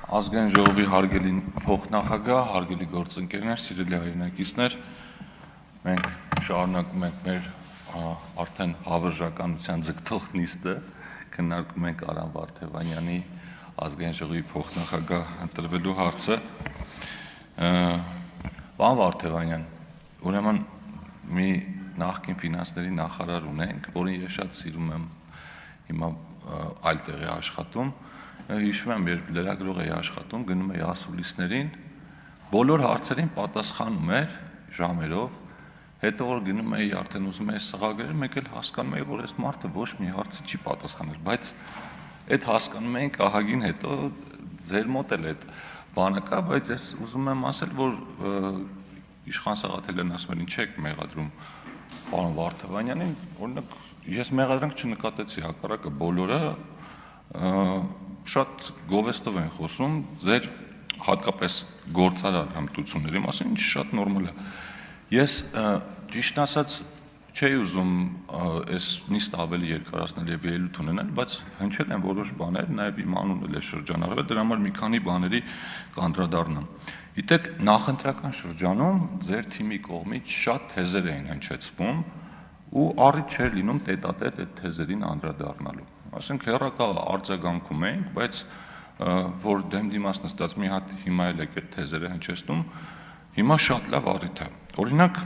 Ազգային ժողովի հարգելի փոխնախագահ, հարգելի գործընկերներ, սիրելի հայրենակիցներ, մենք շարունակում ենք մեր արդեն հավերժականության ձգտող նիստը, քննարկում ենք Արամ Վարդևանյանի ազգային ժողովի փոխնախագահ ընտրվելու հարցը։ Պարոն Վարդևանյան, ուրեմն մի նախկին ֆինանսների նախարար ունենք, որին ես շատ սիրում եմ, հիմա այլ տեղ է աշխատում։ Հիշում եմ, երբ լրագրող էի աշխատում, գնում էի ասուլիսներին, բոլոր հարցերին պատասխանում էր ժամերով, հետո որ գնում էի արդեն ուզում էի սղագրել, մեկ էլ հասկանում էի, որ այս մարդը ոչ մի հարցի չի պատասխանել, բայց այդ հասկանում էինք ահագին հետո ձեր մոտ էլ այդ բանը կա, բայց ես ուզում եմ ասել, որ Իշխան Սաղաթելյանն ասում էր, ինչ եք մեղադրում պարոն Վարդևանյանին, օրինակ ես մեղադրանք չնկատեցի, հակառակը բոլորը շատ գովեստով են խոսում ձեր հատկապես գործարար հմտությունների մասին, ինչ շատ նորմալ է։ Ես ճիշտ ասած չէի ուզում այս նիստը ավելի երկարացնել եւ ելույթ ունենալ, բայց հնչել են որոշ բաներ, նաեւ իմ անունն էլ է շրջանառվել, դրա համար մի քանի բաների կանդրադառնամ։ Գիտեք, նախընտրական շրջանում ձեր թիմի կողմից շատ թեզեր էին հնչեցվում ու առիթ չէր լինում տետատետ այդ թեզերին անդրադառնալու։ Ասենք հեռակա արձագանքում ենք, բայց որ դեմ դիմաց նստած մի հատ հիմա էլ եք այդ թեզերը հնչեցնում, հիմա շատ լավ առիթ է։ Օրինակ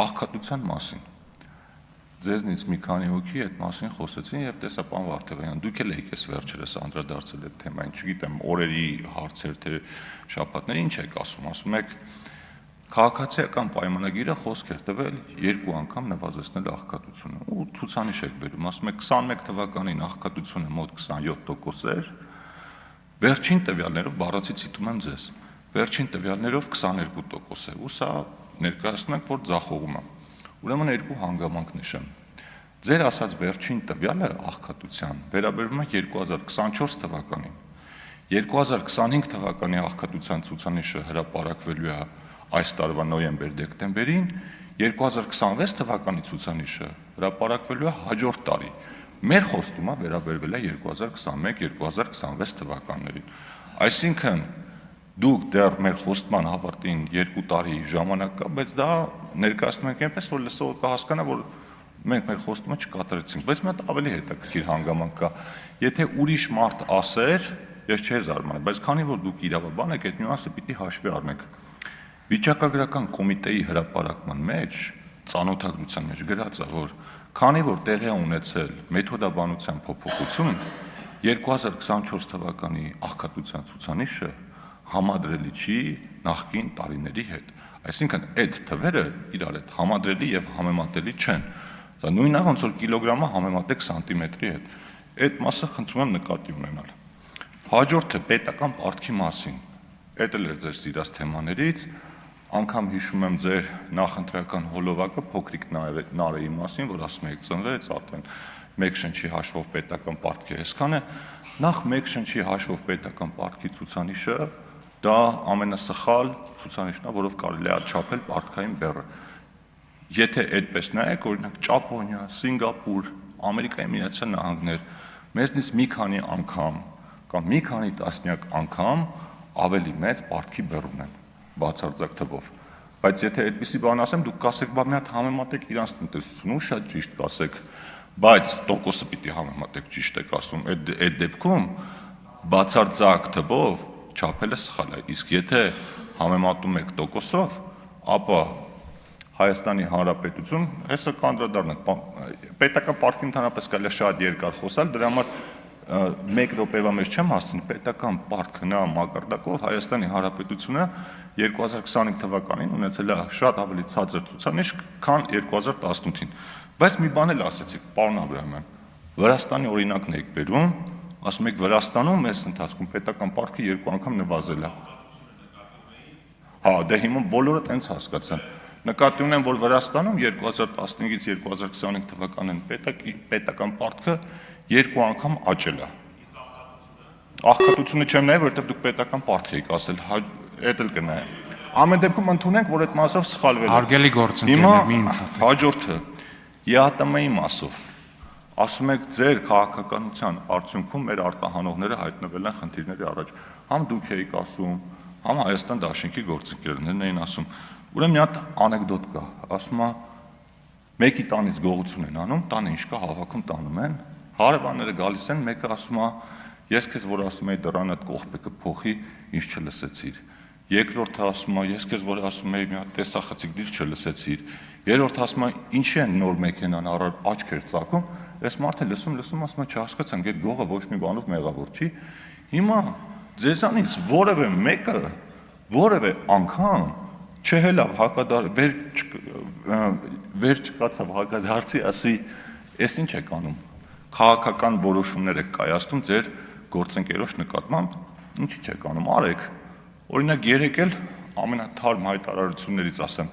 աղքատության մասին։ Ձեզնից մի քանի հոգի այդ մասին խոսեցին եւ տեսա պարոն Վարդևանյան, դուք էլ եք այս վերջերս անդրադարձել այդ թեմային, չգիտեմ, օրերի հարցեր թե շաբաթներ, ինչ եք ասում եք քաղաքացիական պայմանագիրը խոսք էր տվել 2 անգամ նվազեցնել աղքատությունը ու ցուցանիշ եք բերում, ասում եք 21 թվականին աղքատությունը մոտ 27% էր, վերջին տվյալներով բառացի ցիտում եմ ձեզ, վերջին տվյալներով 22% է ու սա ներկայացնում ենք, որ ձախողում է։ Ուրեմն երկու հանգամանք նշեմ։ Ձեր ասած վերջին տվյալը աղքատության վերաբերում է 2024 թվականին։ 2025 թվականի աղքատության ցուցանիշը հրապարակվելու է այս տարվա նոյեմբեր-դեկտեմբերին, 2026 թվականի ցուցանիշը հրապարակվելու է հաջորդ տարի։ Մեր խոստումը վերաբերվել է 2021-2026 թվականներին։ Այսինքն դուք դեռ մեր խոստման հավարտին 2 տարի ժամանակ կա, բայց դա ներկայացնում ենք այնպես, որ լսողը կհասկանա, որ մենք մեր խոստումը չկատարեցինք, բայց մի հատ ավելի հետաքրքիր հանգամանք կա։ Եթե ուրիշ մարդ ասեր, ես չէի զարմանա, բայց քանի որ դուք իրավաբան եք, այդ նյուանսը պիտի հաշվի առնեք։ Վիճակագրական կոմիտեի հրապարակման մեջ, ծանոթագրության մեջ գրած է, որ քանի որ տեղի է ունեցել մեթոդաբանության փոփոխություն, 2024 թվականի աղքատության ցուցանիշը համադրելի չի նախկին տարիների հետ։ Այսինքն այդ թվերը իրար հետ համադրելի եւ համեմատելի չեն։ Դա նույնն է, ոնց որ կիլոգրամը համեմատեք սանտիմետրի հետ։ Այդ մասը խնդրում եմ նկատի ունենալ։ Հաջորդը պետական պարտքի մասին։ Այդ էլ էր ձեր սիրած թեմաներից, անգամ հիշում եմ ձեր նախընտրական հոլովակը փոքրիկ Նարեի մասին, որ ասում եք ծնվեց, արդեն մեկ շնչի հաշվով պետական պարտքի այսքան է։ Նախ մեկ շնչի հաշվով պետական պարտքի ցուցանիշը դա ամենասխալ ցուցանիշն է, որով կարելի է չափել պարտքային բեռը։ Եթե այդպես նայեք, օրինակ Ճապոնիա, Սինգապուր, Ամերիկայի Միացյալ Նահանգներ մեզնից մի քանի անգամ կամ մի քանի տասնյակ անգամ ավելի մեծ պարտքի բեռ ունեն, բացարձակ թվով։ Բայց եթե այդպիսի բան ասեմ, դուք կասեք, բա մի հատ համեմատեք իրանց տնտեսությունը, շատ ճիշտ կասեք, բայց տոկոսը պիտի համեմատեք, ճիշտ եք ասում, այդ դեպքում բացարձակ թվով չափելը սխալ է, իսկ եթե համեմատում եք տոկոսով, ապա Հայաստանի Հանրապետություն, հեսա կանդրադառնանք, պետական պարտքի ընդհանրապես կարելի է շատ երկար խոսալ, դրա համար 1 րոպեվա մեջ չեմ հասցնի, պետական պարտքը նա մակարդակով Հայաստանի Հանրապետությունը 2025 թվականին ունեցել է շատ ավելի ցածր ցուցանիշ, քան 2018-ին։ Բայց մի բան էլ ասեցիք, պարոն Աբրահամյան, Վրաստանի օրինակն եք բերում, ասում եք Վրաստանում այս ընթացքում պետական պարտքը 2 անգամ նվազել է։ Հա, դե հիմա բոլորը տենց հասկացան։ Նկատի ունեմ, որ Վրաստանում 2015-ից 2025 թվականին պետական պարտքը 2 անգամ աճել է։ Աղքատությունը չեմ նայ, որովհետև դուք պետական պարտք եք ասել, այդ էլ կնայեմ։ Ամեն դեպքում ընդունենք, որ այդ մասով սխալվել է։ Հարգելի գործընկերներ, մի ընդհատեք։ Հաջորդը ԵԱՏՄ-ի մասով ասում եք ձեր քաղաքականության արդյունքում մեր արտահանողները հայտնվել են խնդիրների առաջ։ Համ դուք եք ասում, համ Հայաստան Դաշինքի գործընկերներն էին ասում։ Ուրեմն մի հատ անեկդոտ կա, ասում է մեկի տանից գողություն են անում, տանը ինչ կա հավաքում տանում են, հարևանները գալիս են, մեկը ասում է ես քեզ որ ասում եի դռանը կողպը կփոխի, ինչ չլսեցիր։ Երկրորդը ասում է ես քեզ որ ասում եի մի հատ տեսախցիկ դիր չլսեցիր։ Երրորդը ասում է ինչի են նոր մեքենան առար աչքեր ծակում, այս մարդը լսում, ասում է չհասկացանք, այդ գողը ոչ մի բանով մեղավոր չի։ Հիմա ձեզանից որևէ մեկը որևէ անգամ չհելավ հակադար վեր չկացավ հակադարձի ասի ես ինչ եք անում քաղաքական որոշումներ եք կայացնում ձեր գործընկերոջ նկատմամբ ինչի չեք անում արեք օրինակ երեք էլ ամենաթարմ հայտարարություններից ասեմ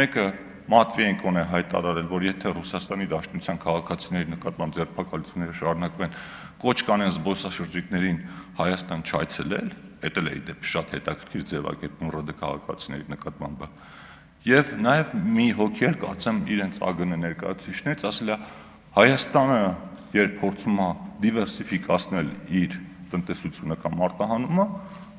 մեկը Մատվիենկոն է հայտարարել որ եթե Ռուսաստանի Դաշնության քաղաքացիների նկատմամբ ձերբակալությունները շարունակվեն կոչ կանեն զբոսաշրջիկներին Հայաստան չայցելել Էդ էլ է դեպ շատ հետաքրքիր ձևակերպում ՌԴ քաղաքացիների նկատմամբ եւ նաեւ մի հոգի էլ կարծեմ իրենց ԱԳՆ ներկայացուցիչներից ասել է Հայաստանը երբ փորձում է դիվերսիֆիկացնել իր տնտեսությունը կամ արտահանումը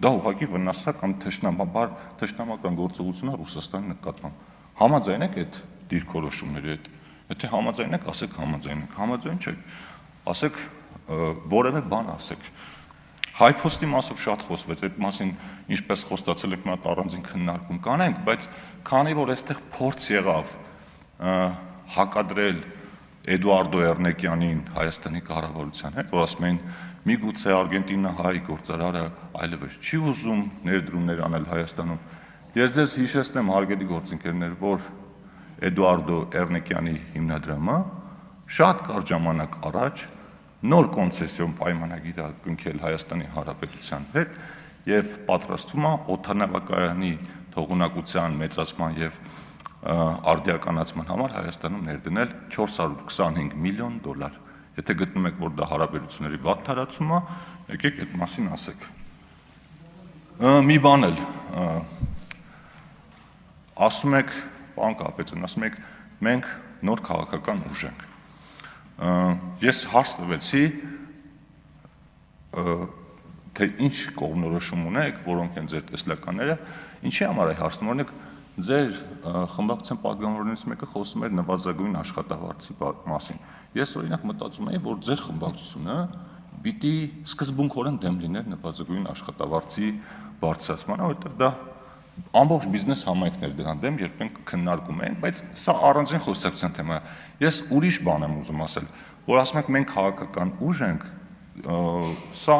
դա ուղղակի վնաս է կամ թշնամական գործողություն է Ռուսաստանի նկատմամբ համաձայն եք այդ դիրքորոշումների հետ եթե համաձայն եք ասեք համաձայն չեք ասեք որևէ բան ասեք Հայփոստի մասով շատ խոսվեց, այդ մասին ինչպես խոստացել եք մի հատ առանձին քննարկում կանենք, բայց քանի որ այստեղ փորձ եղավ հակադրել Էդուարդո Էրնեկյանին Հայաստանի կառավարության հետ, որ ասում էին միգուցե Արգենտինահայ գործարարը այլևս չի ուզում ներդրումներ անել Հայաստանում։ Ես ձեզ հիշեցնեմ հարգելի գործընկերներ, որ Էդուարդո Էրնեկյանի հիմնադրամը շատ կարճ ժամանակ առաջ նոր կոնցեսիոն պայմանագիր է կնքել Հայաստանի Հանրապետության հետ եւ պատրաստվում է օդանավակայանի թողունակության մեծացման եւ արդիականացման համար Հայաստանում ներդնել 425 միլիոն դոլար։ Եթե գտնում եք, որ դա հարաբերությունների վատ տարածում է, եկեք այդ մասին ասեք։ Մի բան էլ ասում եք, պարոն Կապետյան, ասում եք մենք նոր քաղաքական ուժ ենք։ Ես հարց տվեցի, թե ինչ կողմնորոշում ունեք, որոնք են ձեր տեսլականները, ինչի համար է հարցնում, օրինակ ձեր խմբակցության պատգամավորներից մեկը խոսում էր նվազագույն աշխատավարձի մասին։ Ես օրինակ մտածում եի, որ ձեր խմբակցությունը պիտի սկզբունքորեն դեմ լիներ նվազագույն աշխատավարձի բարձրացմանը, որովհետև դա ամբողջ բիզնես համայնքներ դրան դեմ երբեք քննարկում են, բայց սա առանձին խոսակցության թեմա է։ Ես ուրիշ բան եմ ուզում ասել, որ ասում եք մենք քաղաքական ուժ ենք, սա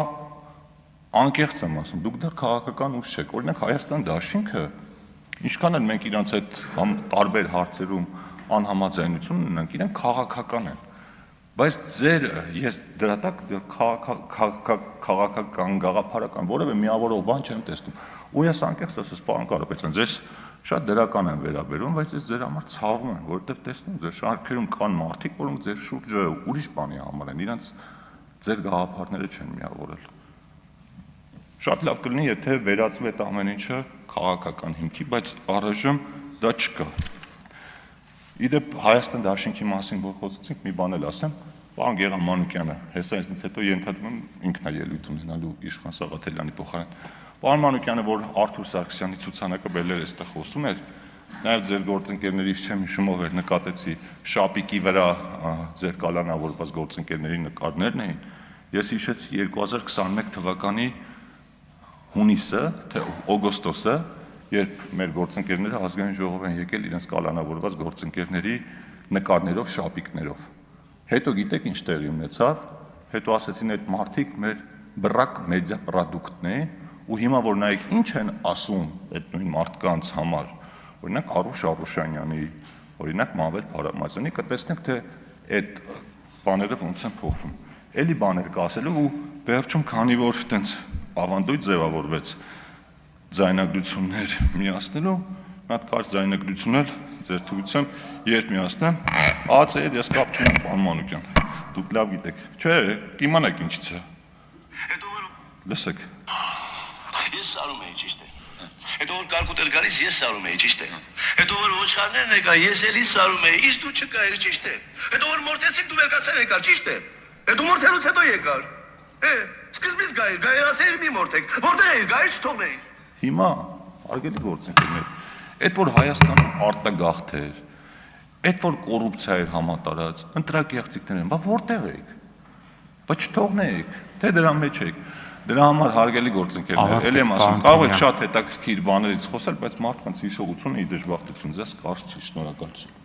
անկեղծ եմ ասում, դուք դեռ քաղաքական ուժ չեք։ Օրինակ Հայաստան Դաշինքը, ինչքան էլ մենք իրանց այդ տարբեր հարցերում անհամաձայնություն ունենք, իրենք քաղաքական են։ Բայց ձեր ես դրա տակ քաղաքական գաղափարական որևէ միավորող բան չեմ տեսնում։ Ու ես անկեղծ ասես, պարոն Կարապետյան, ձեզ շատ դրական եմ վերաբերում, բայց ես ձեր համար ցավում եմ, որովհետև տեսնում ձեր շարքերում կան մարդիկ, որոնք ձեր շուրջը ուրիշ բանի համար են, իրանց ձեր գաղափարները չեն միավորել։ Շատ լավ կլինի, եթե վերածվի այդ ամեն ինչը քաղաքական հիմքի, բայց առայժմ դա չկա։ Իդեպ Հայաստան Դաշինքի մասին որ խոսեցինք, մի բան էլ ասեմ, պարոն Գեղամ Մանուկյանը, հեսա ինձ հետո ենթադրում եմ ինքն է ելույթ ունենալու Իշխան Սաղաթելյանի փոխարեն։ Պարոն Մանուկյանը, որ Արթուր Սարգսյանի ցուցանակը բերել այստեղ խոսում էր, նաև ձեր գործընկերներից չեմ հիշում ով էր նկատեցի շապիկի վրա ձեր կալանավորված գործընկերների նկարներն էին։ Ես հիշեցի 2021 թվականի հունիսը, թե օգոստոսը, երբ մեր գործընկերները ազգային ժողով են եկել իրենց կալանավորված գործընկերների նկարներով, շապիկներով։ Հետո գիտեք ինչ տեղի ունեցավ, հետո ասեցին այդ մարդիկ մեր բռակ մեդիա պրոդուկտն է, ու հիմա որ նայեք ինչ են ասում այդ նույն մարդկանց համար, օրինակ Արուշ Արուշանյանի, օրինակ Մամեդ Փարամազյանի, կտեսնեք թե այդ բաները ոնց են փոխվում։ Էլի բաներ կա ասելու ու վերջում քանի որ այտենց ավանդույթ ձևավորվեց ձայնագրություններ միացնելու, մի հատ կարճ ձայնագրություն էլ ձեր թույլությամբ երբ միացնեմ, ԱԱՑ-ի հետ ես կապ չունեմ, պարոն Մանուկյան, դուք լավ գիտեք, չէ, կիմանաք ինչից է։ Լսեք։ Ես սարում էի ճիշտ է։ Հետո որ կարկուտեր գալիս ես սարում էի, ճիշտ է։ Հետո որ ոչխարներն եկա, ես էլի սարում էի, իսկ դու չկայիր, ճիշտ է։ Հետո որ մորթեցիք դու վերկացել եկար, ճիշտ է։ Հետո մորթելուց հետո եկար։ Սկզբից գայր ասեիր մի մորթեք։ Որտե՞ղ էիր, գայր չթողնեիր։ Հիմա արգելի գործընկերներ, այդ որ Հայաստանում արտագաղթ էր, այդ որ կոռուպցիա էր համատարած, ընտրակ եղծիկներ են, բա որտեղ եք։ Բա չթողնեիք, թե դրա մեջ եք։ Դրա համար հարգելի գործընկերներ, ել եմ ասում, կարող եք շատ հետաքրքիր բաներից խոսել, բայց մարդկանց հիշողությունը ի դժբախտություն ձեզ կարճ չի, շնորհակալություն։